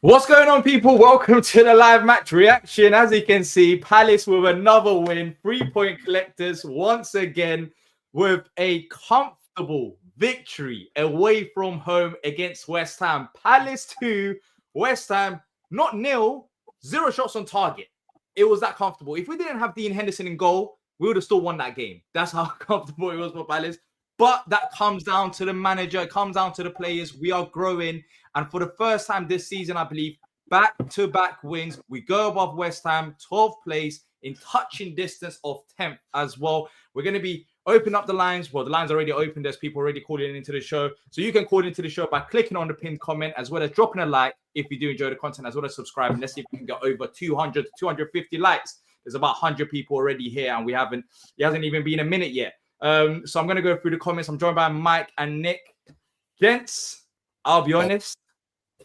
What's going on, people? Welcome to the live match reaction. As you can see, Palace with another win, 3-point collectors once again with a comfortable victory away from home against West Ham. Palace 2, West Ham not nil, 0 shots on target. It was that comfortable. If we didn't have Dean Henderson in goal, we would have still won that game. That's how comfortable it was for Palace. But that comes down to the manager. It comes down to the players. We are growing. And for the first time this season, I believe, back-to-back wins. We go above West Ham, 12th place, in touching distance of 10th as well. We're going to be opening up the lines. Well, the lines are already open. There's people already calling into the show. So you can call into the show by clicking on the pinned comment, as well as dropping a like if you do enjoy the content, as well as subscribing. Let's see if we can get over 200 to 250 likes. There's about 100 people already here, and it hasn't even been a minute yet. So I'm going to go through the comments. I'm joined by Mike and Nick. Gents, I'll be honest,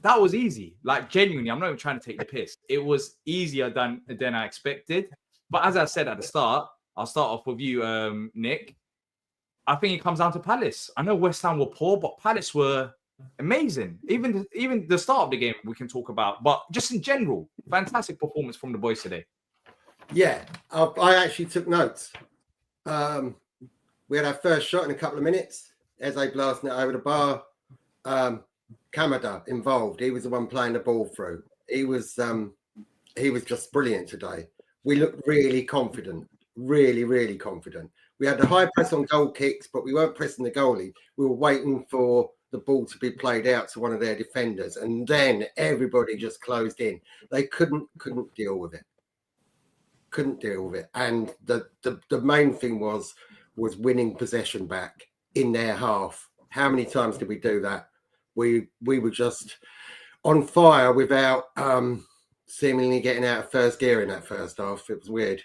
that was easy. Like, genuinely, I'm not even trying to take the piss. It was easier than I expected. But as I said at the start, I'll start off with you, Nick. I think it comes down to Palace. I know West Ham were poor, but Palace were amazing. Even the start of the game we can talk about. But just in general, fantastic performance from the boys today. Yeah, I actually took notes. We had our first shot in a couple of minutes. Esse blasting it over the bar. Kamada involved. He was the one playing the ball through. He was just brilliant today. We looked really confident, really confident. We had the high press on goal kicks, but we weren't pressing the goalie. We were waiting for the ball to be played out to one of their defenders, and then everybody just closed in. They couldn't deal with it. Couldn't deal with it. And the main thing was winning possession back in their half. How many times did we do that? We were just on fire without seemingly getting out of first gear in that first half. It was weird.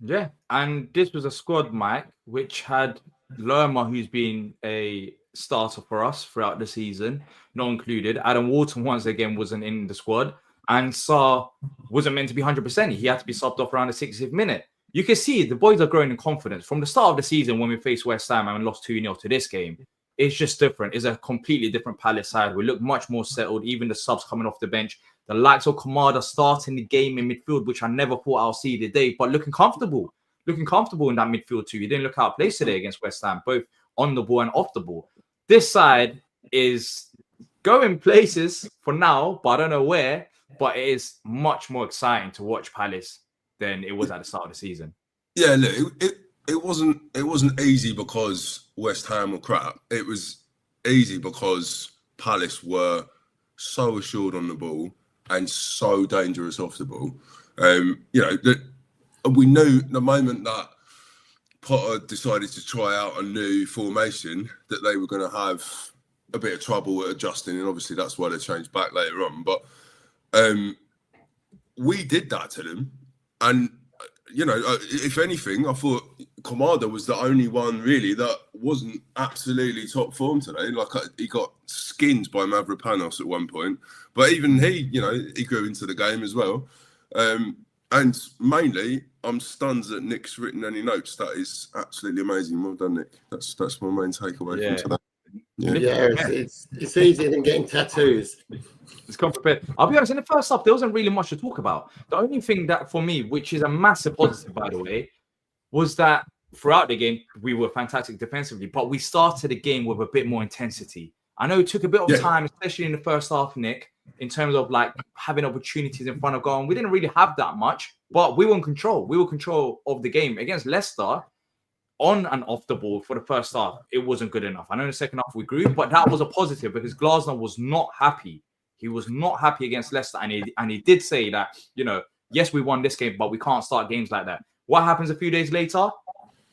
Yeah. And this was a squad, Mike, which had Lerma, who's been a starter for us throughout the season, not included. Adam Wharton, once again, wasn't in the squad. And Sarr wasn't meant to be 100%. He had to be subbed off around the 60th minute. You can see the boys are growing in confidence. From the start of the season, when we faced West Ham and lost 2-0 to this game, it's just different. It's a completely different Palace side. We look much more settled. Even the subs coming off the bench. The likes of Kamada starting the game in midfield, which I never thought I'll see today, but looking comfortable. Looking comfortable in that midfield too. You didn't look out of place today against West Ham, both on the ball and off the ball. This side is going places for now, but I don't know where. But it is much more exciting to watch Palace than it was at the start of the season. Yeah, look, it wasn't easy because West Ham were crap. It was easy because Palace were so assured on the ball and so dangerous off the ball. We knew the moment that Potter decided to try out a new formation that they were going to have a bit of trouble adjusting, and obviously that's why they changed back later on. But we did that to them, and if anything, I thought Kamada was the only one really that wasn't absolutely top form today. Like, he got skinned by Mavropanos at one point, but even he grew into the game as well. And mainly, I'm stunned that Nick's written any notes. That is absolutely amazing. Well done, Nick. That's my main takeaway from today. It's easier than getting tattoos. It's come prepared. I'll be honest, in the first half, there wasn't really much to talk about. The only thing that, for me, which is a massive positive, by the way, was that throughout the game, we were fantastic defensively, but we started the game with a bit more intensity. I know it took a bit of time, especially in the first half, Nick, in terms of like having opportunities in front of goal. And we didn't really have that much, but we were in control. We were in control of the game against Leicester. On and off the ball for the first half, it wasn't good enough. I know in the second half we grew, but that was a positive because Glasner was not happy. He was not happy against Leicester, and he did say that, yes, we won this game, but we can't start games like that. What happens a few days later?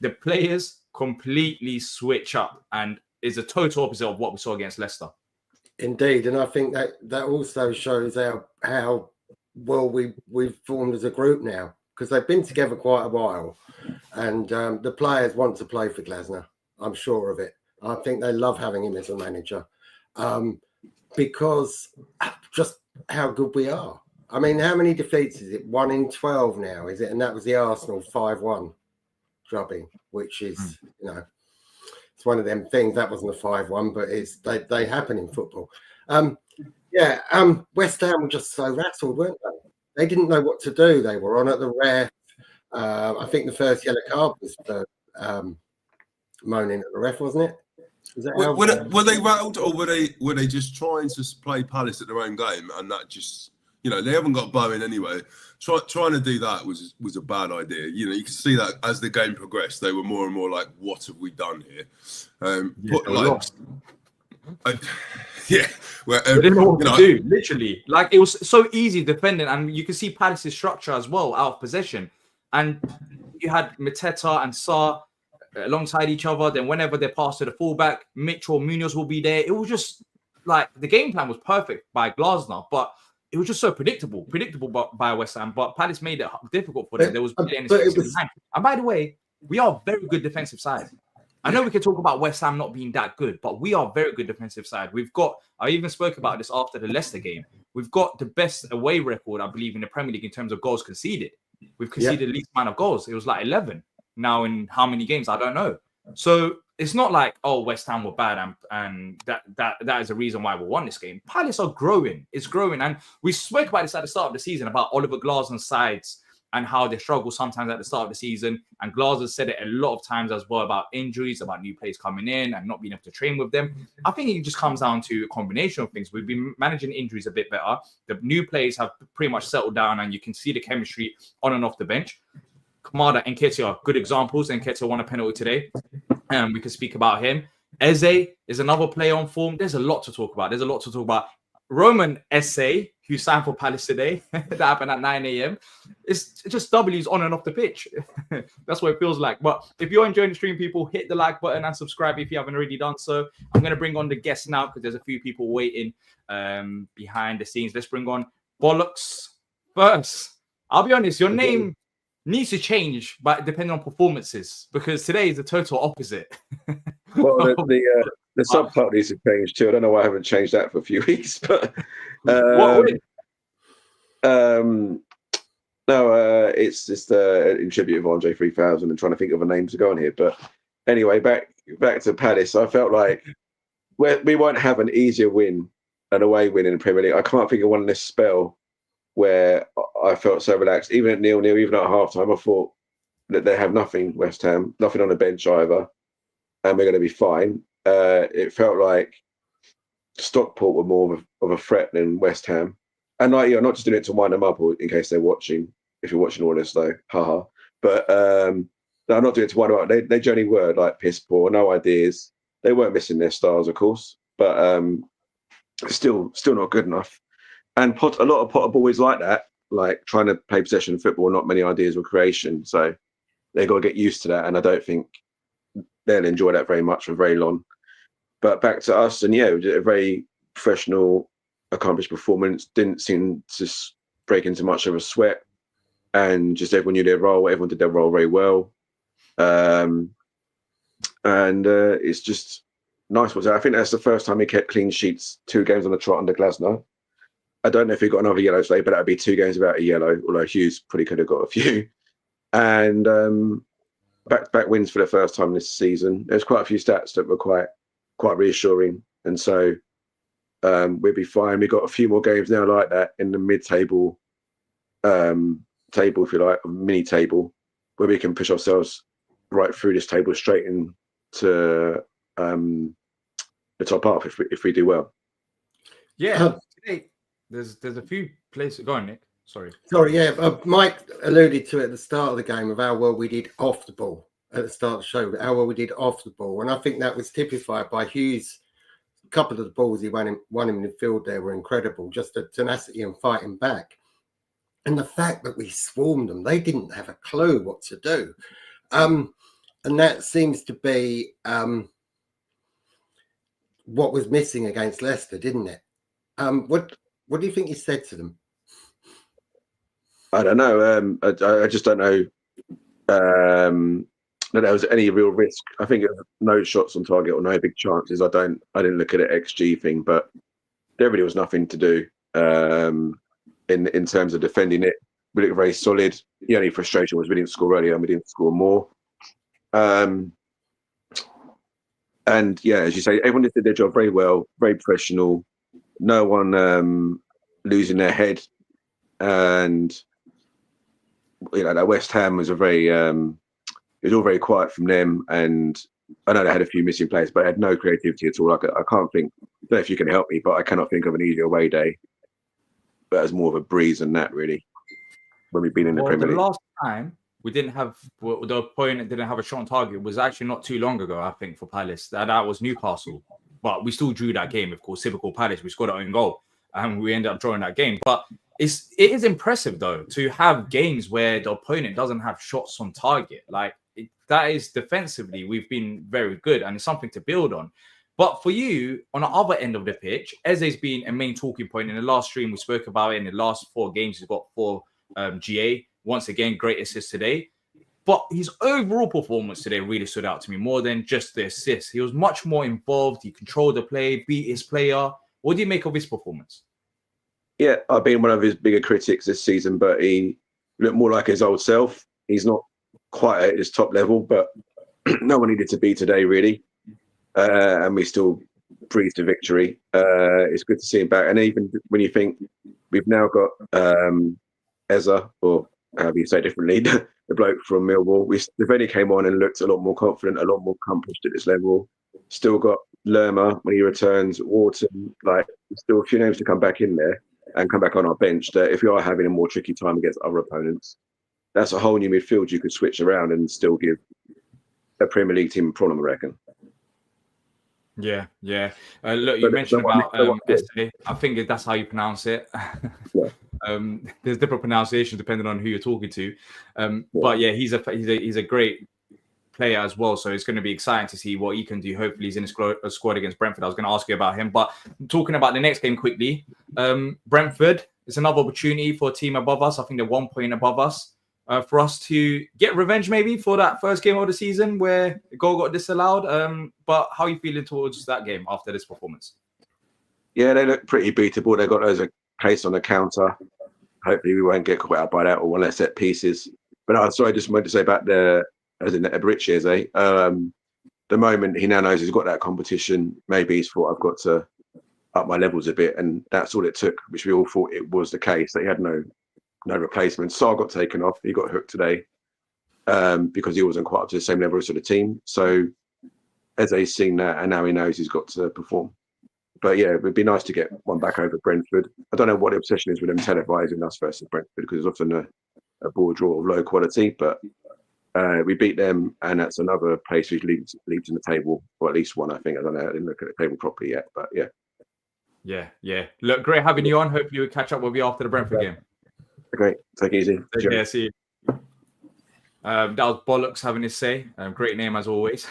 The players completely switch up, and is a total opposite of what we saw against Leicester. Indeed, and I think that also shows how well we've formed as a group now, because they've been together quite a while, and the players want to play for Glasner. I'm sure of it. I think they love having him as a manager, because just how good we are. I mean, how many defeats is it? 1 in 12 now, is it? And that was the Arsenal 5-1 drubbing, which is, it's one of them things. That wasn't a 5-1, but they happen in football. Yeah, West Ham were just so rattled, weren't they? They didn't know what to do. They were on at the ref. I think the first yellow card was for moaning at the ref, wasn't it? Was that Were they rattled, or were they just trying to play Palace at their own game, and that just, you know, they haven't got Bowen anyway. Trying to do that was a bad idea. You know, you can see that as the game progressed, they were more and more like, "What have we done here?" Yeah, well, they didn't know what to do. Literally, like it was so easy defending, and you can see Palace's structure as well out of possession. And you had Mateta and Sarr alongside each other. Then whenever they pass to the fullback, Mitchell, Munoz will be there. It was just like the game plan was perfect by Glasner, but it was just so predictable by West Ham. But Palace made it difficult for them. There was plenty of space behind. And by the way, we are a very good defensive side. I know we can talk about West Ham not being that good, but we are a very good defensive side. I even spoke about this after the Leicester game. We've got the best away record, I believe, in the Premier League in terms of goals conceded. We've conceded the least amount of goals. It was like 11. Now in how many games? I don't know. So it's not like, oh, West Ham were bad and that is the reason why we won this game. Palace are growing. It's growing. And we spoke about this at the start of the season about Oliver Glasner's sides and how they struggle sometimes at the start of the season. And Glasner said it a lot of times as well about injuries, about new players coming in and not being able to train with them. I think it just comes down to a combination of things. We've been managing injuries a bit better. The new players have pretty much settled down and you can see the chemistry on and off the bench. Kamada and Esse are good examples. And Esse won a penalty today. We can speak about him. Esse is another player on form. There's a lot to talk about. Roman Esse, who signed for Palace today, that happened at 9 a.m. It's just W's on and off the pitch. That's what it feels like. But if you're enjoying the stream, people, hit the like button and subscribe if you haven't already done so. I'm going to bring on the guests now because there's a few people waiting behind the scenes. Let's bring on Bollocks first. I'll be honest, your name needs to change, but depending on performances, because today is the total opposite. Well, the subtitle needs to change too. I don't know why I haven't changed that for a few weeks, but it's just in tribute of Andre 3000 and trying to think of a name to go on here. But anyway, back to Palace. I felt like we won't have an easier win, an away win in the Premier League. I can't think of one in this spell where I felt so relaxed. Even at 0-0, even at half-time, I thought that they have nothing, West Ham, nothing on the bench either, and we're going to be fine. It felt like Stockport were more of a threat than West Ham. And not just doing it to wind them up, or in case they're watching. If you're watching all this, though, haha. But no, I'm not doing it to wind them up. They generally were like piss poor, no ideas. They weren't missing their stars, of course, but still not good enough. And a lot of Potter boys like that, like trying to play possession football, not many ideas or creation. So they've got to get used to that. And I don't think they'll enjoy that very much for very long. But back to us, and we did a very professional, accomplished performance. Didn't seem to break into much of a sweat. And just everyone knew their role. Everyone did their role very well. And it's just nice. I think that's the first time he kept clean sheets 2 games on the trot under Glasner. I don't know if he got another yellow today, but that'd be 2 games without a yellow, although Hughes probably could have got a few. And back-to-back wins for the first time this season. There's quite a few stats that were quite reassuring. And so we'll be fine. We've got a few more games now like that in the mid-table table, if you like, mini-table, where we can push ourselves right through this table straight into the top half if we do well. Yeah. There's a few places. Go on, Nick. Sorry, yeah. Mike alluded to it at the start of the game of how well we did off the ball at the start of the show, how well we did off the ball. And I think that was typified by Hughes. A couple of the balls he won in midfield there were incredible, just the tenacity and fighting back. And the fact that we swarmed them, they didn't have a clue what to do. And that seems to be what was missing against Leicester, didn't it? What do you think he said to them? I don't know. I just don't know that there was any real risk. I think no shots on target or no big chances. I didn't look at it XG thing, but there really was nothing to do in terms of defending it. We looked very solid. The only frustration was we didn't score earlier and we didn't score more. And yeah, as you say, everyone did their job very well, very professional. no one losing their head, and that West Ham was it was all very quiet from them, and I know they had a few missing players, but they had no creativity at all. I can't think. I don't know if you can help me, but I cannot think of an easy away day. But it's more of a breeze than that, really. When we've been in the Premier League. The last time we didn't have the opponent didn't have a shot on target was actually not too long ago, I think, for Palace. That was Newcastle, but we still drew that game. Of course, typical Palace. We scored our own goal, and we ended up drawing that game. But it is impressive though to have games where the opponent doesn't have shots on target. That is defensively, we've been very good, and it's something to build on. But for you, on the other end of the pitch, Esse's been a main talking point. In the last stream, we spoke about it. In the last 4 games, he's got 4 GA. Once again, great assist today. But his overall performance today really stood out to me more than just the assist. He was much more involved. He controlled the play, beat his player. What do you make of his performance? Yeah, I've been one of his bigger critics this season, but he looked more like his old self. He's not quite at his top level, but no one needed to be today, really. And we still breathed to victory. It's good to see him back. And even when you think we've now got Esse, or however you say it differently, the bloke from Millwall, the only came on and looked a lot more confident, a lot more accomplished at this level. Still got Lerma when he returns, Wharton, still a few names to come back in there and come back on our bench. That if you are having a more tricky time against other opponents, that's a whole new midfield you could switch around and still give a Premier League team a problem, I reckon. Yeah. Look, you mentioned about Esse. I think that's how you pronounce it. Yeah. There's different pronunciations depending on who you're talking to. But yeah, he's a great player as well. So it's going to be exciting to see what he can do. Hopefully, he's in a squad against Brentford. I was going to ask you about him, but talking about the next game quickly, Brentford is another opportunity for a team above us. I think they're 1 point above us. For us to get revenge maybe for that first game of the season where the goal got disallowed. But how are you feeling towards that game after this performance? Yeah, they look pretty beatable. They got loads of pace on the counter. Hopefully we won't get caught out by that or one less set pieces. But I just wanted to say about the moment he now knows he's got that competition, maybe he's thought I've got to up my levels a bit, and that's all it took, which we all thought it was the case, that he had no replacement. Saar got taken off. He got hooked today because he wasn't quite up to the same level as the team. So Esse's seen that, and now he knows he's got to perform. But yeah, it would be nice to get one back over Brentford. I don't know what the obsession is with them televising us versus Brentford, because it's often a ball draw of low quality. But we beat them, and that's another place which leads in the table, or at least one, I think. I don't know. I didn't look at the table properly yet, but yeah. Yeah. Look, great having you on. Hopefully we'll catch up with you after the Brentford game. Great. Take it easy. Yeah, see you. That was Bollocks having his say. Great name as always.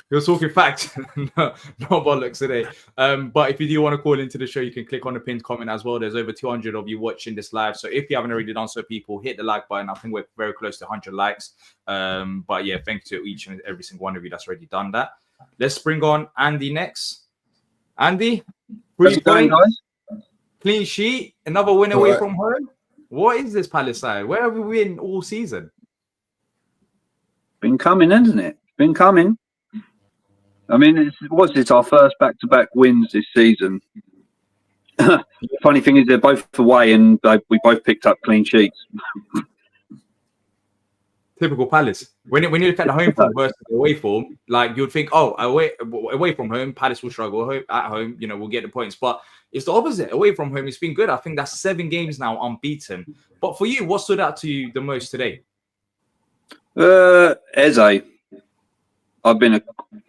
You're talking facts, no bollocks today. But if you do want to call into the show, you can click on the pinned comment as well. There's over 200 of you watching this live. So if you haven't already done so, people, hit the like button. I think we're very close to 100 likes. But yeah, thank you to each and every single one of you that's already done that. Let's bring on Andy next. Andy, 3 points. Clean sheet, another win away from home. What is this Palace side? Where have we been all season? Been coming, hasn't it? Been coming. I mean, what's this? Our first back-to-back wins this season. Funny thing is, they're both away, and we both picked up clean sheets. Typical Palace. When you look at the home form versus the away form, you'd think, away from home, Palace will struggle. At home, we'll get the points. But it's the opposite. Away from home, it's been good. I think that's 7 games now unbeaten. But for you, what stood out to you the most today? Esse. I've been a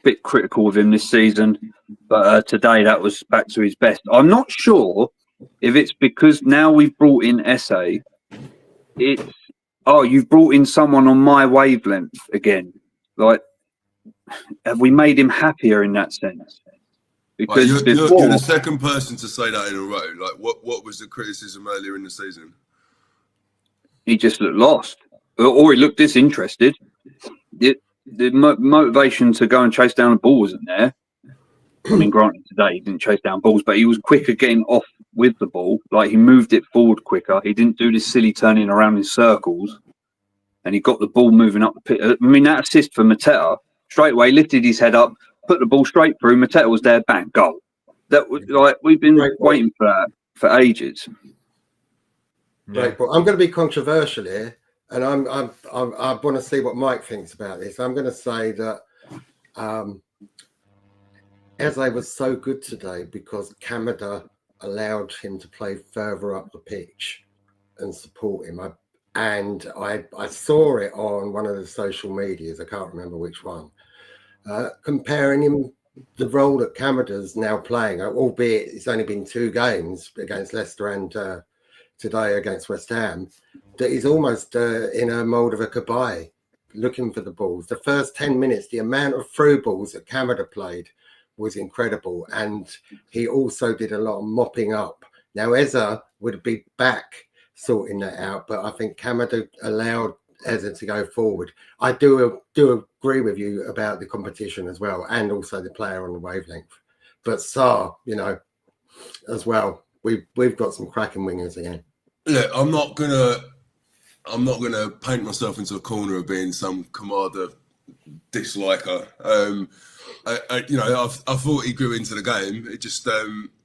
bit critical of him this season, but today that was back to his best. I'm not sure if it's because now we've brought in Esse. You've brought in someone on my wavelength again. Have we made him happier in that sense? Because you're the second person to say that in a row. What was the criticism earlier in the season? He just looked lost, or he looked disinterested. The motivation to go and chase down the ball wasn't there. I mean, granted, today he didn't chase down balls, but he was quicker getting off with the ball. He moved it forward quicker. He didn't do this silly turning around in circles, and he got the ball moving up the pitch. I mean, that assist for Mateta, straight away lifted his head up, put the ball straight through. Mateta was there, bang, goal. we've been Great point. waiting for that for ages. Great point. I'm going to be controversial here, and I want to see what Mike thinks about this. I'm going to say that Esse was so good today because Kamada allowed him to play further up the pitch and support him. I saw it on one of the social medias, I can't remember which one, comparing him the role that Kamada's now playing, albeit it's only been 2 games against Leicester and today against West Ham, that he's almost in a mould of a Kabai, looking for the balls. The first 10 minutes, the amount of through balls that Kamada played was incredible, and he also did a lot of mopping up. Now Esse would be back sorting that out, but I think Kamada allowed Esse to go forward. I do agree with you about the competition as well, and also the player on the wavelength. But Sarr, as well, we've got some cracking wingers again. Yeah, I'm not gonna paint myself into a corner of being some Kamada disliker. I thought he grew into the game. It just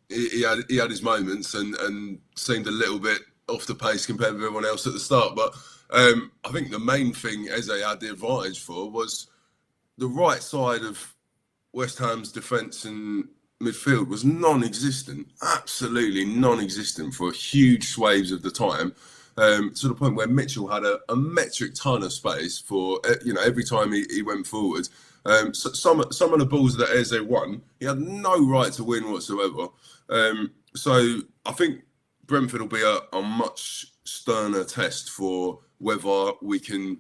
he had his moments and seemed a little bit off the pace compared with everyone else at the start. But I think the main thing Esse had the advantage for was the right side of West Ham's defence and midfield was non-existent, absolutely non-existent for huge swathes of the time, to the point where Mitchell had a metric ton of space for every time he went forward. So some of the balls that Esse won, he had no right to win whatsoever. So I think Brentford will be a much sterner test for whether we can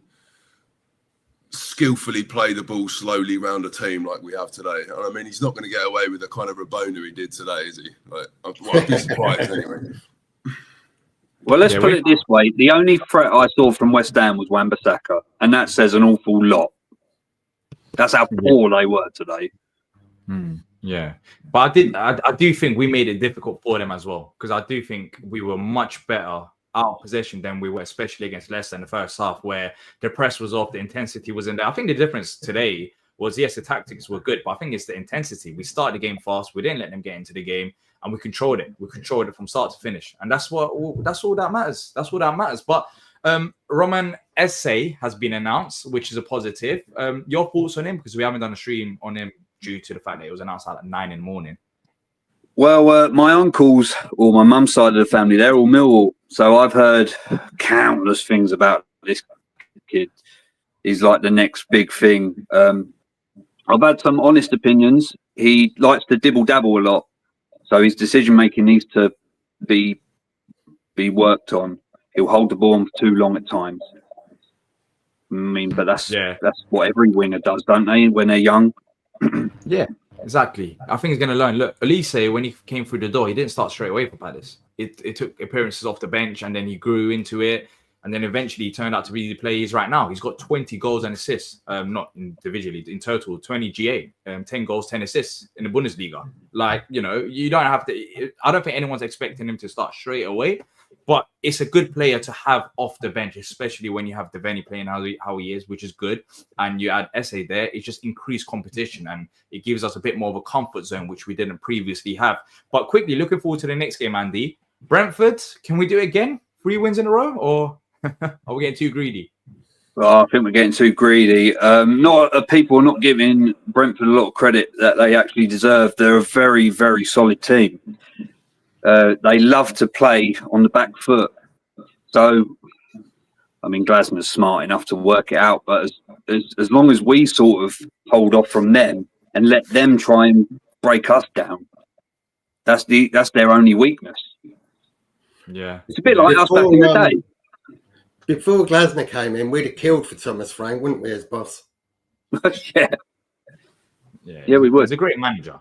skillfully play the ball slowly round a team like we have today. And I mean, he's not going to get away with the kind of Rabona he did today, is he? I'd be surprised anyway. Well, let's put it this way. The only threat I saw from West Ham was Wan-Bissaka, and that says an awful lot. That's how poor they were today. Yeah, but I do think we made it difficult for them as well, because I do think we were much better out of possession than we were, especially against Leicester in the first half, where the press was off, the intensity wasn't there. I think the difference today was, yes, the tactics were good, but I think it's the intensity. We started the game fast, we didn't let them get into the game, and we controlled it. We controlled it from start to finish, and that's all that matters. That's all that matters. But Roman Esse has been announced, which is a positive. Your thoughts on him, because we haven't done a stream on him due to the fact that it was announced at 9 in the morning. Well, my uncles or my mum's side of the family, they're all Millwall. So I've heard countless things about this kid. He's like the next big thing. I've had some honest opinions. He likes to dibble-dabble a lot. So his decision-making needs to be worked on. He'll hold the ball for too long at times. I mean, but that's what every winger does, don't they, when they're young? Yeah, exactly. I think he's going to learn. Look, Esse, when he came through the door, he didn't start straight away for Palace. It took appearances off the bench, and then he grew into it, and then eventually he turned out to be the player he is right now. He's got 20 goals and assists, not individually, in total, 20 GA, 10 goals, 10 assists in the Bundesliga. Like, you don't have to. I don't think anyone's expecting him to start straight away, but it's a good player to have off the bench, especially when you have Devaney playing how he is, which is good. And you add Esse there, it just increased competition, and it gives us a bit more of a comfort zone, which we didn't previously have. But quickly, looking forward to the next game, Andy. Brentford, can we do it again? 3 wins in a row, or are we getting too greedy? Well, I think we're getting too greedy. People are not giving Brentford a lot of credit that they actually deserve. They're a very, very solid team. They love to play on the back foot. So, I mean, Glasner's smart enough to work it out, but as long as we sort of hold off from them and let them try and break us down, that's their only weakness. Yeah, it's a bit like us back in the day. Before Glasner came in, we'd have killed for Thomas Frank, wouldn't we, as boss? Yeah, we would. He's a great manager.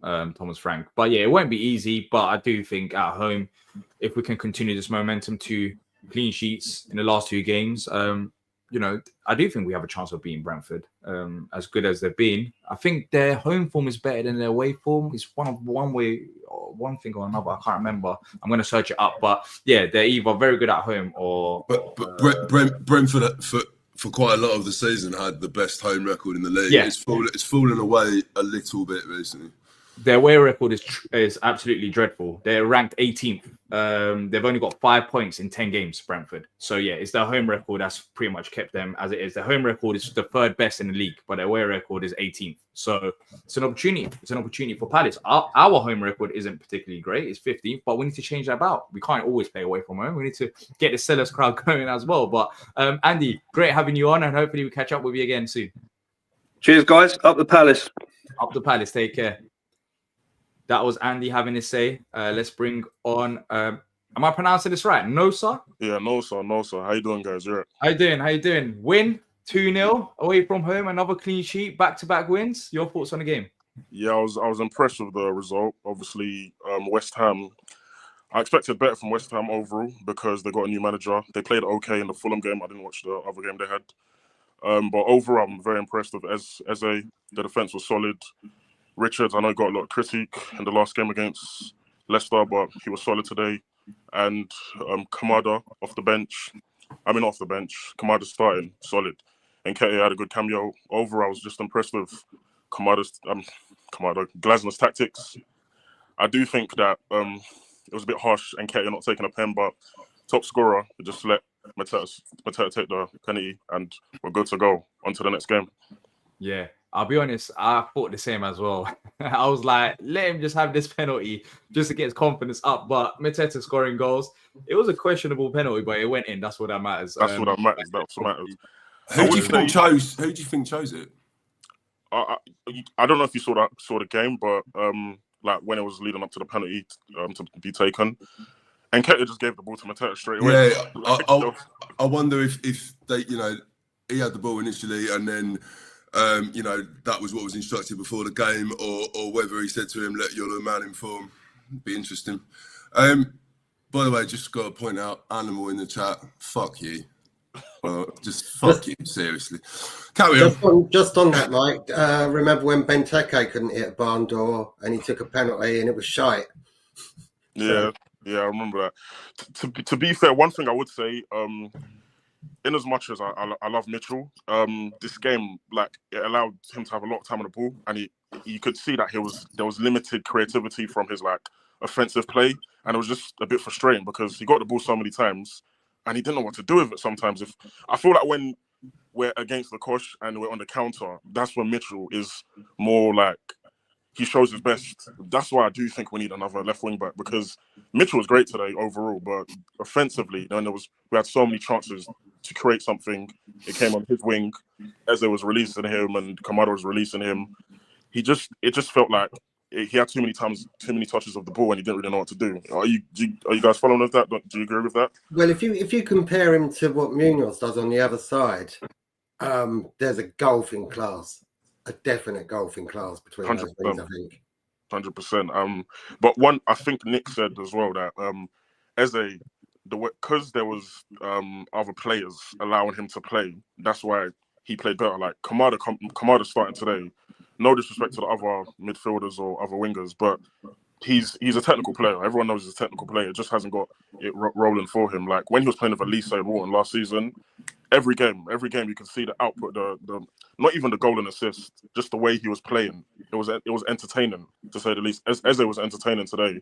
Thomas Frank. But yeah, it won't be easy. But I do think at home, if we can continue this momentum to clean sheets in the last 2 games, I do think we have a chance of beating Brentford. As good as they've been, I think their home form is better than their away form. It's one thing or another. I can't remember. I'm going to search it up. But yeah, they're either very good at home or. But Brentford for quite a lot of the season had the best home record in the league. Yeah. It's fallen away a little bit recently. Their away record is absolutely dreadful. They're ranked 18th. They've only got 5 points in 10 games, Brentford. So yeah, it's their home record that's pretty much kept them as it is. Their home record is the third best in the league, but their away record is 18th. So it's an opportunity. It's an opportunity for Palace. Our home record isn't particularly great. It's 15th, but we need to change that about. We can't always play away from home. We need to get the Sellers crowd going as well. But Andy, great having you on, and hopefully we catch up with you again soon. Cheers, guys. Up the Palace. Up the Palace. Take care. That was Andy having his say. Let's bring on. Am I pronouncing this right? Nosa? Yeah, Nosa. How you doing, guys? You're right. How you doing? Win 2-0 away from home. Another clean sheet. Back-to-back wins. Your thoughts on the game? Yeah, I was impressed with the result. Obviously, West Ham. I expected better from West Ham overall because they got a new manager. They played okay in the Fulham game. I didn't watch the other game they had. But overall, I'm very impressed with Esse. The defense was solid. Richards, I know, got a lot of critique in the last game against Leicester, but he was solid today. And Kamada off the bench. Kamada starting, solid. And Ketty had a good cameo. Overall, I was just impressed with Glasner's tactics. I do think that it was a bit harsh and Ketty not taking a pen, but top scorer, just let Mateta take the penalty and we're good to go on to the next game. Yeah. I'll be honest, I thought the same as well. I was like, let him just have this penalty just to get his confidence up. But Mateta scoring goals, it was a questionable penalty, but it went in. That's what that matters. That's what matters. Who do you think chose it? I don't know if you saw the game, but like when it was leading up to the penalty to be taken, and Ketty just gave the ball to Mateta straight away. Yeah, I wonder if they, he had the ball initially and then. That was what was instructed before the game, or whether he said to him, "Let you're the man in form." Be interesting. By the way, just got to point out, Animal in the chat. Fuck you. Just fuck you. Seriously. Carry on. Just on that, Mike. Remember when Benteke couldn't hit a barn door and he took a penalty and it was shite. Yeah, I remember that. To be fair, one thing I would say. In as much as I love Mitchell, this game, like, it allowed him to have a lot of time on the ball, and you could see that there was limited creativity from his offensive play, and it was just a bit frustrating because he got the ball so many times, and he didn't know what to do with it sometimes. I feel like when we're against the Kosh and we're on the counter, that's when Mitchell is more like he shows his best. That's why I do think we need another left wing back because Mitchell was great today overall, but offensively, we had so many chances to create something. It came on his wing as they was releasing him and Kamada was releasing him. It just felt like he had too many touches of the ball and he didn't really know what to do. Are you guys following with that? Do you agree with that? Well, if you compare him to what Munoz does on the other side, there's a golfing class, a definite golfing class between those things, I think. 100%. But one, I think Nick said as well that because there was other players allowing him to play, that's why he played better. Like Kamada starting today. No disrespect to the other midfielders or other wingers, but he's a technical player. Everyone knows he's a technical player. It just hasn't got it rolling for him. Like when he was playing with Esse and Wharton last season, every game you could see the output, the not even the goal and assist, just the way he was playing. It was entertaining, to say the least. Esse was entertaining today.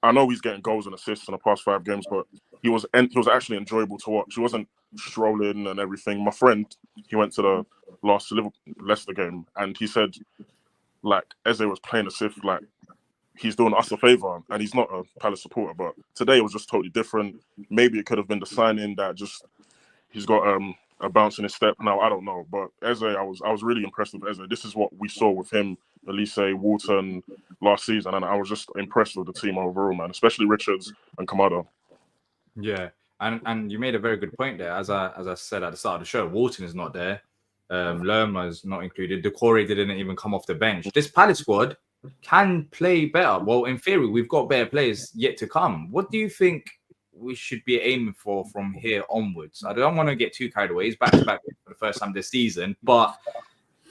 I know he's getting goals and assists in the past 5 games, but he was actually enjoyable to watch. He wasn't strolling and everything. My friend, he went to the last Leicester game, and he said, like, Esse was playing as if, like, he's doing us a favour, and he's not a Palace supporter, but today it was just totally different. Maybe it could have been the signing that just he's got a bounce in his step. Now, I don't know, but Esse, I was really impressed with Esse. This is what we saw with him, Esse, Wharton last season, and I was just impressed with the team overall, man, especially Richards and Kamada. Yeah, and you made a very good point there. As I said at the start of the show, Wharton is not there. Lerma is not included. Decore didn't even come off the bench. This Palace squad can play better. Well, in theory, we've got better players yet to come. What do you think we should be aiming for from here onwards? I don't want to get too carried away. He's back to back for the first time this season, but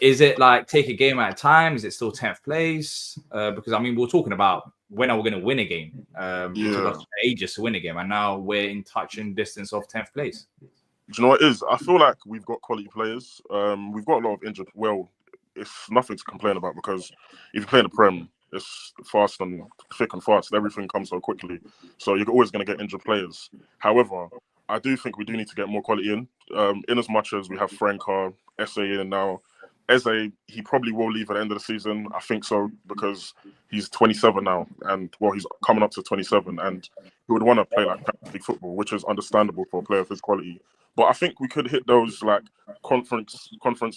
is it like take a game at a time? Is it still 10th place? Because I mean, we're talking about when are we going to win a game? It took us ages to win a game, and now we're in touch and distance of 10th place. Do you know what it is? I feel like we've got quality players. We've got a lot of injured. Well, it's nothing to complain about because if you play in the Prem, it's fast and thick and fast. Everything comes so quickly, so you're always going to get injured players. However, I do think we do need to get more quality in as much as we have Franca, Esse in now. Eze, he probably will leave at the end of the season. I think so, because he's 27 now, and well, he's coming up to 27, and he would want to play like Premier League football, which is understandable for a player of his quality. But I think we could hit those like conference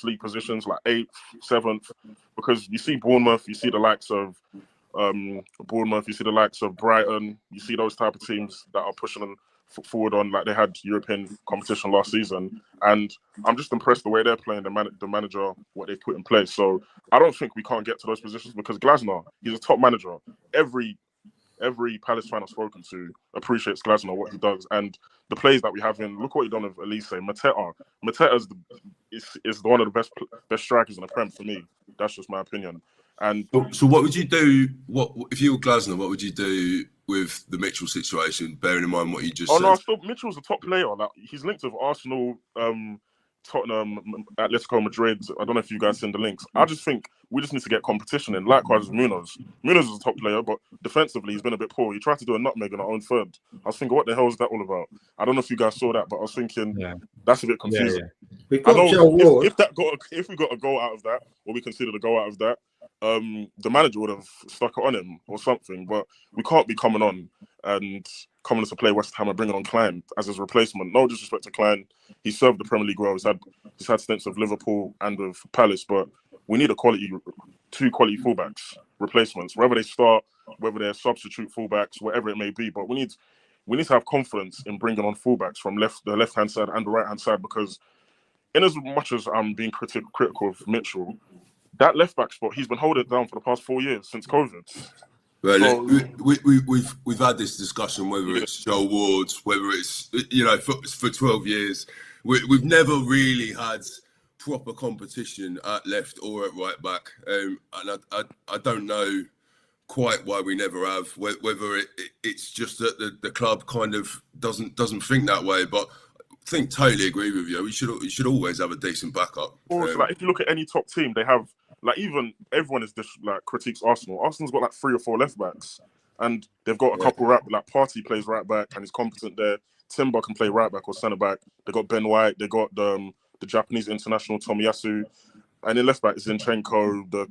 league positions, like 8th, 7th, because you see Bournemouth, you see the likes of you see the likes of Brighton, you see those type of teams that are pushing them forward on, like they had European competition last season, and I'm just impressed the way they're playing, the manager, what they've put in place. So I don't think we can't get to those positions, because Glasner, he's a top manager. Every Palace fan I've spoken to appreciates Glasner, what he does, and the plays that we have in. Look what he's done with Esse. Mateta is one of the best strikers in the Prem for me. That's just my opinion. And so what would you do? What if you were Glasner? What would you do with the Mitchell situation, bearing in mind what you just said? No, still, Mitchell's a top player. Like, he's linked with Arsenal, Tottenham, Atletico Madrid. I don't know if you guys send the links. I just think we just need to get competition in. Likewise with Munoz. Munoz is a top player, but defensively he's been a bit poor. He tried to do a nutmeg in our own third. I was thinking, what the hell is that all about? I don't know if you guys saw that, but I was thinking that's a bit confusing. We've got Joe Ward. If we got a goal out of that, or we considered a goal out of that, the manager would have stuck it on him or something. But we can't be coming on and coming to play West Ham and bringing on Klein as his replacement. No disrespect to Klein, he served the Premier League well. He's had stints with Liverpool and with Palace, but we need two quality fullbacks replacements, whether they start, whether they're substitute fullbacks, whatever it may be. But we need to have confidence in bringing on fullbacks from the left hand side and the right hand side, because in as much as I'm being critical of Mitchell, that left back spot, he's been holding it down for the past 4 years since COVID. Well, so, we've had this discussion, whether it's Joel Ward, whether it's for 12 years, we've never really had proper competition at left or at right back, and I don't know quite why we never have. Whether it's just that the club kind of doesn't think that way, but I totally agree with you. We should always have a decent backup. Like, if you look at any top team, they have. Like, even everyone is critiques Arsenal. Arsenal's got like 3 or 4 left backs, and they've got a couple Partey plays right back and he's competent there. Timber can play right back or centre back. They got Ben White. They got the Japanese international Tomiyasu, and in left back is Zinchenko, the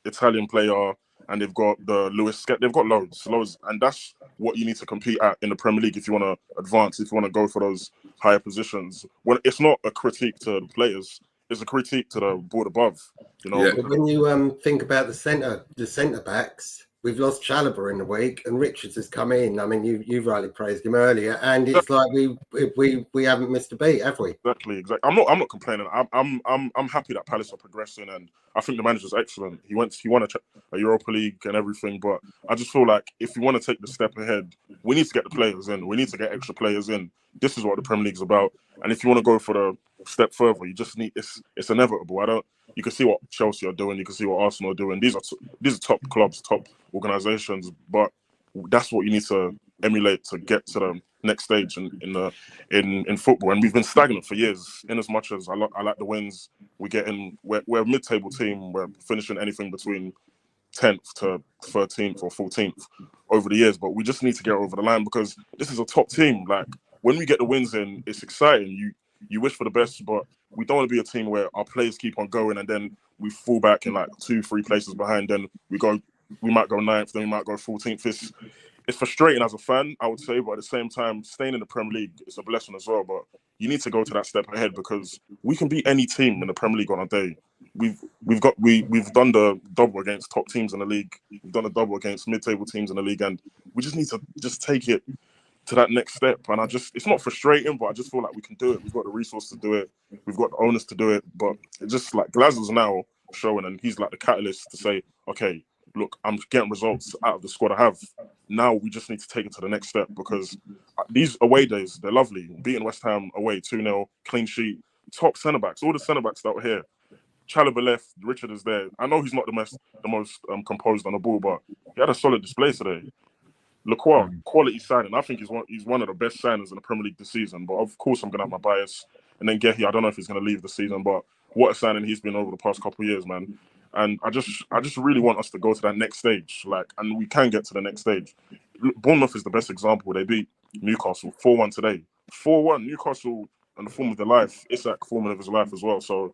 Italian player, and they've got the Lewis. They've got loads, and that's what you need to compete at in the Premier League if you want to advance, if you want to go for those higher positions. When it's not a critique to the players. It's a critique to the board above, But when you think about the centre backs, we've lost Chalobah in the week, and Richards has come in. I mean, you rightly praised him earlier, and it's like we haven't missed a beat, have we? Exactly. I'm not complaining. I'm happy that Palace are progressing, and I think the manager's excellent. He won a Europa League and everything, but I just feel like if we want to take the step ahead, we need to get the players in. We need to get extra players in. This is what the Premier League's about, and if you want to go for the step further, you just need it's inevitable. You can see what Chelsea are doing, you can see what Arsenal are doing. These are top clubs, top organizations, but that's what you need to emulate to get to the next stage in football. And we've been stagnant for years. In as much as I like the wins we get in, we're a mid-table team. We're finishing anything between 10th to 13th or 14th over the years, but we just need to get over the line, because this is a top team. Like, when we get the wins in, it's exciting. You wish for the best, but we don't want to be a team where our players keep on going and then we fall back in like 2-3 places behind. Then we might go 9th, then we might go 14th. It's frustrating as a fan, I would say, but at the same time, staying in the Premier League is a blessing as well. But you need to go to that step ahead, because we can beat any team in the Premier League on a day. We've done the double against top teams in the league. We've done a double against mid-table teams in the league, and we just need to just take it to that next step. And it's not frustrating, but I just feel like we can do it. We've got the resource to do it. We've got the owners to do it. But it's just like Glasner's now showing, and he's like the catalyst to say, okay, look, I'm getting results out of the squad I have. Now we just need to take it to the next step, because these away days, they're lovely. Beating West Ham away 2-0, clean sheet, top centre-backs, all the centre-backs that were here. Chalobah left, Richard is there. I know he's not the most composed on the ball, but he had a solid display today. Lacroix, quality signing. I think he's one of the best signers in the Premier League this season. But of course, I'm going to have my bias. And then Gehi, I don't know if he's going to leave the season, but what a signing he's been over the past couple of years, man. And I just really want us to go to that next stage. Like, and we can get to the next stage. Bournemouth is the best example. They beat Newcastle 4-1 today. 4-1. Newcastle in the form of their life. Esse forming of his life as well. So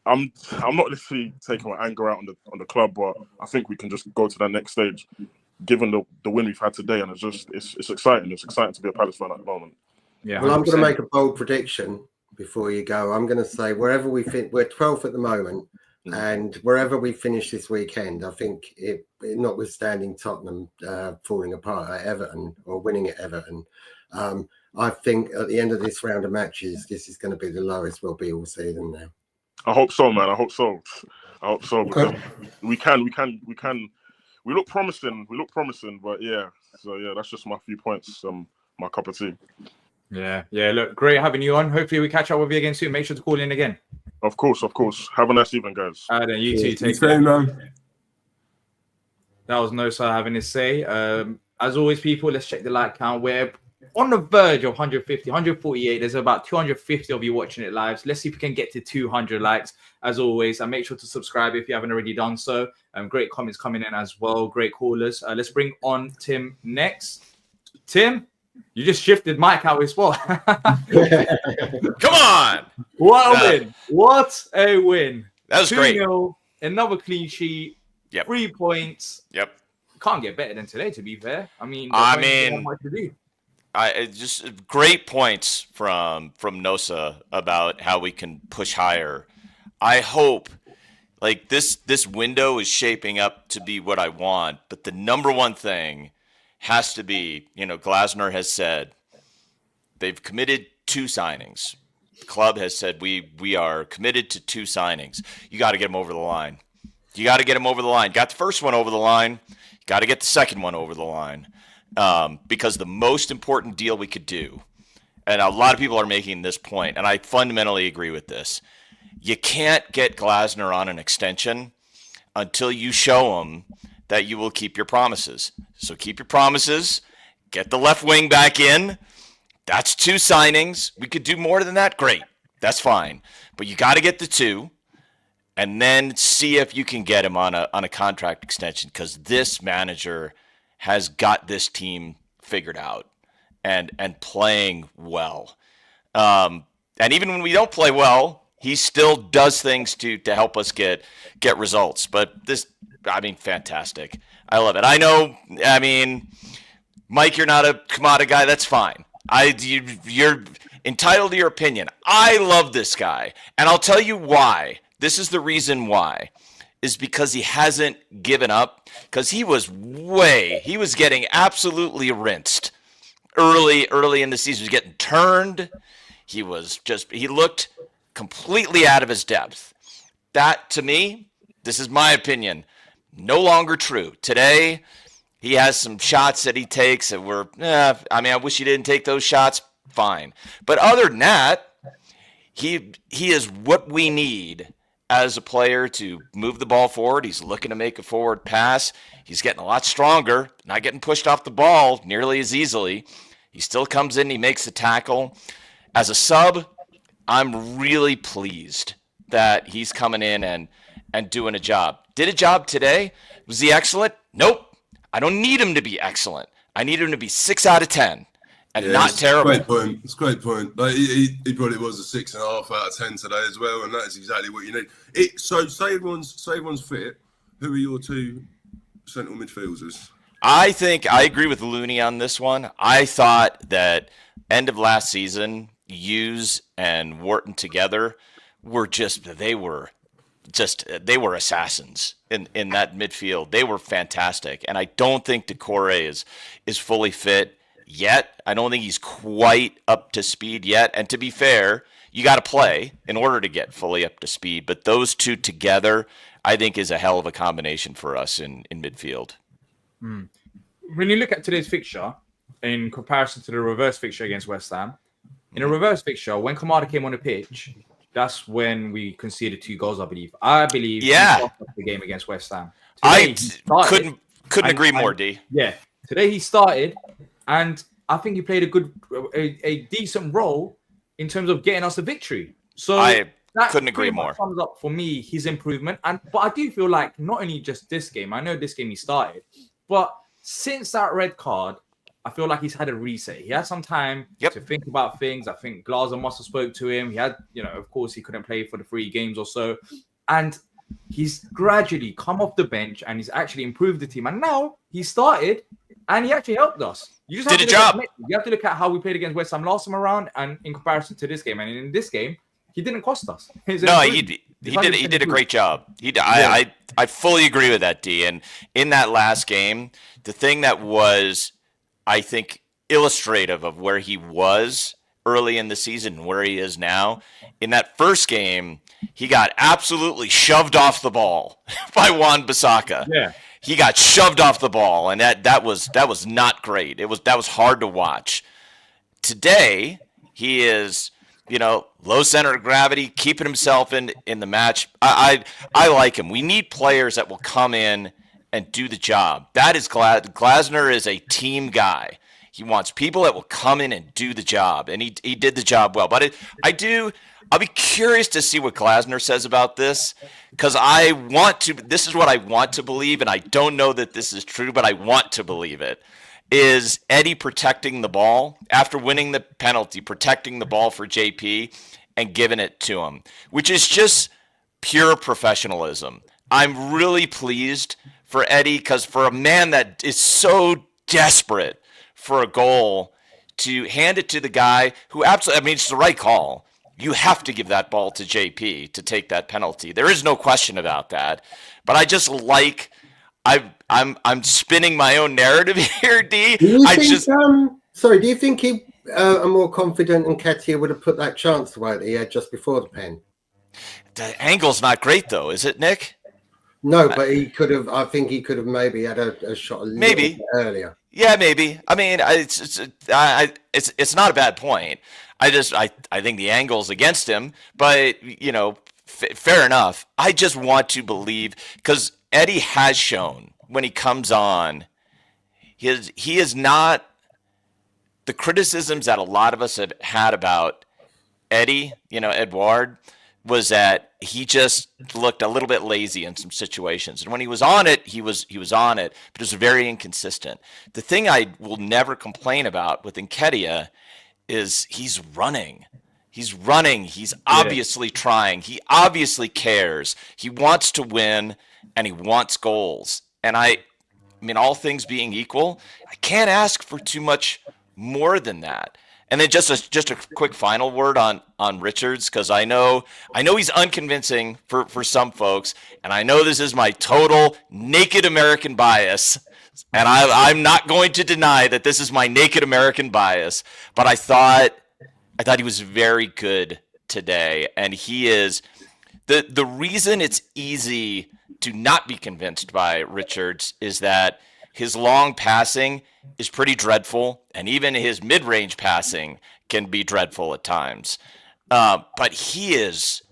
I'm not literally taking my anger out on the club, but I think we can just go to that next stage, given the win we've had today, and it's exciting. It's exciting to be a Palace fan at the moment. Yeah. Well, I'm going to 100%. make a bold prediction before you go. I'm going to say wherever we fit, we're 12th at the moment, and wherever we finish this weekend, I think notwithstanding Tottenham falling apart at Everton or winning at Everton, I think at the end of this round of matches, this is going to be the lowest we'll be all season now. I hope so, man. I hope so. Okay. Because we can. We look promising. But yeah. So yeah, that's just my few points. My cup of tea. Yeah. Look, great having you on. Hopefully we catch up with you again soon. Make sure to call in again. Of course. Have a nice evening, guys. Then you too. Take Same, care. man. That was Nosa having his say. As always, people, let's check the like count. We're on the verge of 150, 148. There's about 250 of you watching it live. So let's see if we can get to 200 likes. As always, and make sure to subscribe if you haven't already done so. Great comments coming in as well. Great callers. Let's bring on Tim next. Tim, you just shifted Mike out as well. Come on. What a win. What a win. That was great. 2-0, another clean sheet. Yep. 3 points. Yep. Can't get better than today, to be fair. I mean, what to do. Just great points from Nosa about how we can push higher. I hope like this window is shaping up to be what I want, but the number one thing has to be, Glasner has said they've committed 2 signings. The club has said we are committed to 2 signings. You got to get them over the line. Got the first one over the line. Got to get the second one over the line. Because the most important deal we could do, and a lot of people are making this point, and I fundamentally agree with this, you can't get Glasner on an extension until you show him that you will keep your promises. So keep your promises, get the left wing back in. That's 2 signings. We could do more than that. Great. That's fine. But you got to get the 2 and then see if you can get him on a contract extension, because this manager has got this team figured out and playing well. And even when we don't play well, he still does things to help us get results. But this, fantastic. I love it. Mike, you're not a Kamada guy. That's fine. You're entitled to your opinion. I love this guy. And I'll tell you why. This is the reason why. Is because he hasn't given up, because he was getting absolutely rinsed early in the season. He was getting turned. He looked completely out of his depth. That, to me, this is my opinion, no longer true. Today, he has some shots that he takes that I wish he didn't take those shots. Fine. But other than that, he is what we need as a player to move the ball forward. He's looking to make a forward pass. He's getting a lot stronger, not getting pushed off the ball nearly as easily. He still comes in, he makes the tackle. As a sub, I'm really pleased that he's coming in and doing a job. Did a job today. Was he excellent? Nope. I don't need him to be excellent. I need him to be 6 out of 10. And not terrible. It's a great point. Like he probably was a 6.5 out of 10 today as well, and that is exactly what you need. So say everyone's fit. Who are your 2 central midfielders? I think I agree with Looney on this one. I thought that end of last season, Hughes and Wharton together were they were assassins in that midfield. They were fantastic, and I don't think Decore is fully fit yet. I don't think he's quite up to speed yet. And to be fair, you got to play in order to get fully up to speed. But those 2 together, I think, is a hell of a combination for us in midfield. When you look at today's fixture, in comparison to the reverse fixture against West Ham, in a reverse fixture, when Kamada came on the pitch, that's when we conceded 2 goals, I believe. Yeah. He started the game against West Ham. Today, I couldn't agree more, D. Yeah. Today he started, and I think he played a decent role in terms of getting us a victory. So that Couldn't agree pretty much more. sums up for me his improvement. But I do feel like not only just this game, I know this game he started, but since that red card, I feel like he's had a reset. He had some time to think about things. I think Glazer must have spoke to him. He had, of course, he couldn't play for the 3 games or so. And he's gradually come off the bench and he's actually improved the team. And now he started and he actually helped us. You just Did a job. You have to look at how we played against West Ham last time around and in comparison to this game. And in this game, he didn't cost us. He did a great job. I fully agree with that, D. And in that last game, the thing that was, I think, illustrative of where he was early in the season and where he is now, in that first game, he got absolutely shoved off the ball by Wan-Bissaka. Yeah. He got shoved off the ball, and that was not great. That was hard to watch. Today, he is, low center of gravity, keeping himself in the match. I like him. We need players that will come in and do the job. That is Glasner is a team guy. He wants people that will come in and do the job, and he did the job well. But I'll be curious to see what Glasner says about this, because this is what I want to believe, and I don't know that this is true, but I want to believe it, is Eddie protecting the ball after winning the penalty, protecting the ball for JP and giving it to him, which is just pure professionalism. I'm really pleased for Eddie, because for a man that is so desperate for a goal, to hand it to the guy who absolutely, it's the right call. You have to give that ball to JP to take that penalty. There is no question about that. But I just like, I'm spinning my own narrative here, D. Do you think he are more confident Nketiah would have put that chance away that he had just before the pen? The angle's not great though, is it, Nick? No, but he could have. I think he could have maybe had a shot a little bit earlier. Yeah, maybe. It's not a bad point. I think the angle's against him, but fair enough. I just want to believe, because Eddie has shown when he comes on, he is not the criticisms that a lot of us have had about Eddie, Edouard, was that he just looked a little bit lazy in some situations. And when he was on it, he was on it, but it was very inconsistent. The thing I will never complain about with Nketiah is he's running. He's obviously trying. He obviously cares. He wants to win and he wants goals. And all things being equal, I can't ask for too much more than that. And then just a quick final word on Richards, because I know he's unconvincing for some folks, and I know this is my total naked American bias, and I'm not going to deny that this is my naked American bias, but I thought he was very good today, and he is the reason it's easy to not be convinced by Richards is that his long passing is pretty dreadful, and even his mid-range passing can be dreadful at times. But he is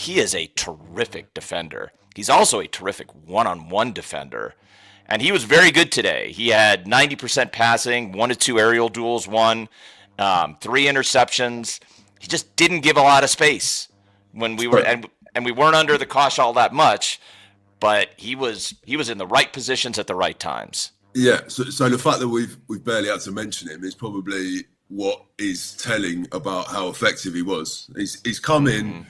a terrific defender. He's also a terrific one-on-one defender, and he was very good today. He had 90% passing, 1 to 2 aerial duels, 3 interceptions. He just didn't give a lot of space when we were, and we weren't under the cosh all that much. But he was in the right positions at the right times. Yeah, so the fact that we've barely had to mention him is probably what is telling about how effective he was. He's come in,